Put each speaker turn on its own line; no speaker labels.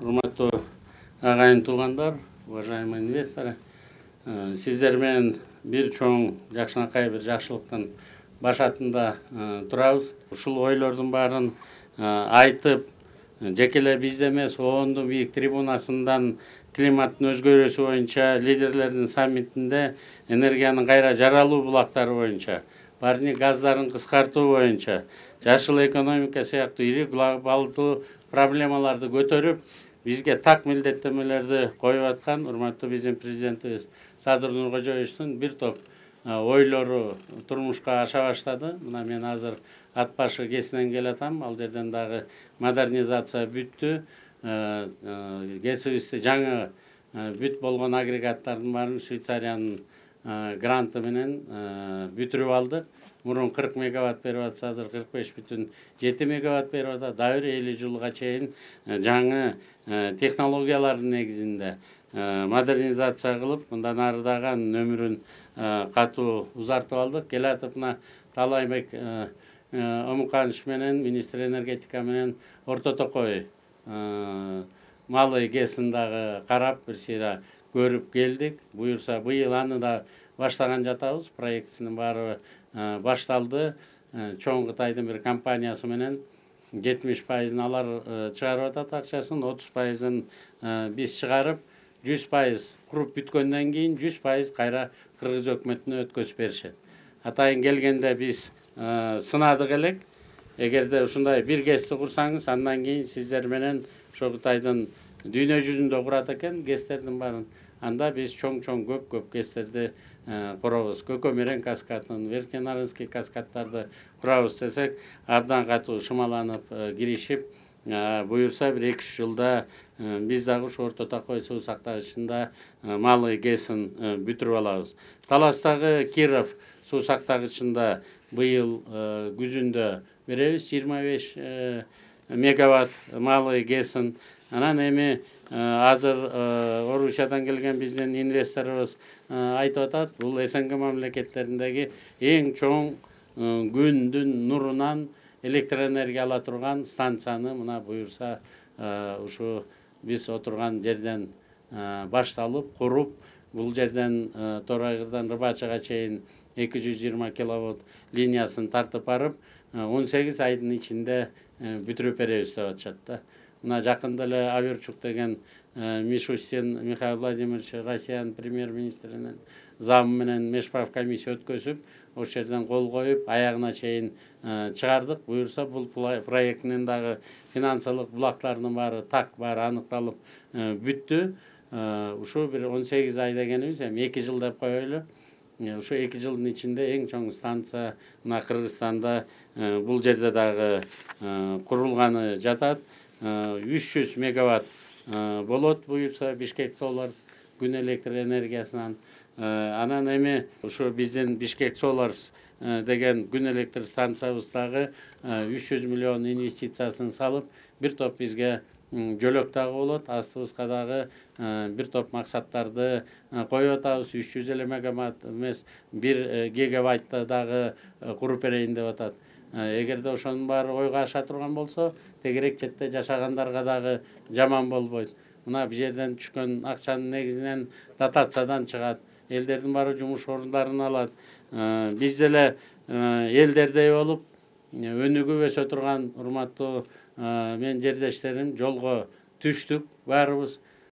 Урматтуу агайын туугандар, уважаемый инвесторы, сиздер менен бир чоң жакшынакай бир жакшылыктын башатында турабыз. Ушул ойлордун баарын айтып, жекеле бизде эмес, ООНдун бийик трибунасынан климаттын өзгөрүүсү боюнча лидерлердин саммитинде энергиянын кайра жаралуу булактары боюнча, парник газдарын кыскартуу боюнча, жашыл экономика сыяктуу ири глобалдуу проблемаларды көтөрүп, бизге так милдеттенмелерди коюп аткан урматтуу биздин президентибиз Садыр Нуркожоевичтин бир топ ойлору турмушка аша баштады. Мына мен азыр ат башы кесинен келатам. Ал жерден дагы модернизация бүттү. Кесибизди жаңы бүт болгон агрегаттардын баарын Швейцариянын гранты менен бүтүрүп алдык. Мурун 40 мегаватт берип атса, азыр 45,7 мегаватт берип атат. Дагы 50 жылга чейин жаңы технологиялардын негизинде модернизация кылып, мындан ары дагы өмүрүн катуу узартып алдык. Келатып мына Талайбек Омуканович менен министр энергетика менен Орто Токой малый ГЭСин дагы карап, бир сыйра көрүп келдик. Буюрса быйыл аны да баштаган жатабыз. Проектисинин баары башталды. Чоң Кытайдын бир компаниясы менен 70%-ын алар чыгарып атат акчасын, 30%-ын биз чыгарып, 100% куруп бүткөндөн кийин 100% кайра Кыргыз өкмөтүнө өткөзүп беришет. Атайын келгенде биз сынадык элек. Эгерде ушундай бир ГЭСти курсаңыз, андан кийин сиздер менен ошо Кытайдын дүйнө жүзүндө курат экен ГЭСтердин баарын. Анда биз чоң көп ГЭСтерди куробуз. Көкөмерен каскадын, Верхненарынский каскадтарды курабыз десек, абдан катуу шымаланып киришип, буюрса бир 2-3 жылда биз дагы ушу Орто Токой суу сактагычында малый ГЭСин бүтүрүп алабыз. Таластагы Киров суу сактагычында быйыл күзүндө беребиз 25 мегаватт малый ГЭСин. Анан эми азыр Орусиядан келген биздин инвесторубуз айтып атат, бул СНГ мамлекеттериндеги эң чоң күндүн нурунан электроэнергия ала турган станцияны мына буюрса ушу биз отурган жерден башталып, куруп, бул жерден Торайгырдан Рыбачыга чейин 220 киловатт линиясын тартып барып, 18 айдын ичинде бүтүрүп беребиз деп атышат да. Мына жакында эле Аверчук деген Мишустин Михаил Владимирович Россиянын премьер-министринин замы менен Мешправ комиссия өткөзүп, ошол жерден кол коюп, аягына чейин чыгардык. Буюрса бул проекттин дагы финансылык булактарынын баары баары аныкталып бүттү. Ушу бир 18 ай дегенибиз, эми 2 жыл деп коелу. Ушу 2 жылдын ичинде эң чоң станция мына Кыргызстанда бул жерде дагы курулганы жатат. 300 мегаватт болот буюрса Бишкек Соларс күн электр энергиясынан. Анан эми ушу биздин Бишкек Соларс деген күн электр станциябыздагы 300 миллион инвестициясын салып, бир топ бизге жөлөк дагы болот. Астыбызга дагы бир топ максаттарды коюп атабыз. 300 мегаватт эмес, 1 гигаваттты дагы куруп берейин деп атат. Эгерде ошонун баары ойго аша турган болсо, тегерек четте жашагандарга дагы жаман болбойт. Мына бул жерден түшкөн акчанын негизинен дотациядан чыгат. Элдердин баары жумуш орундарын алат. Биз деле элдердей болуп, өнүгүп өсө турган урматтуу мен жердештерим жолго түштүк баарыбыз.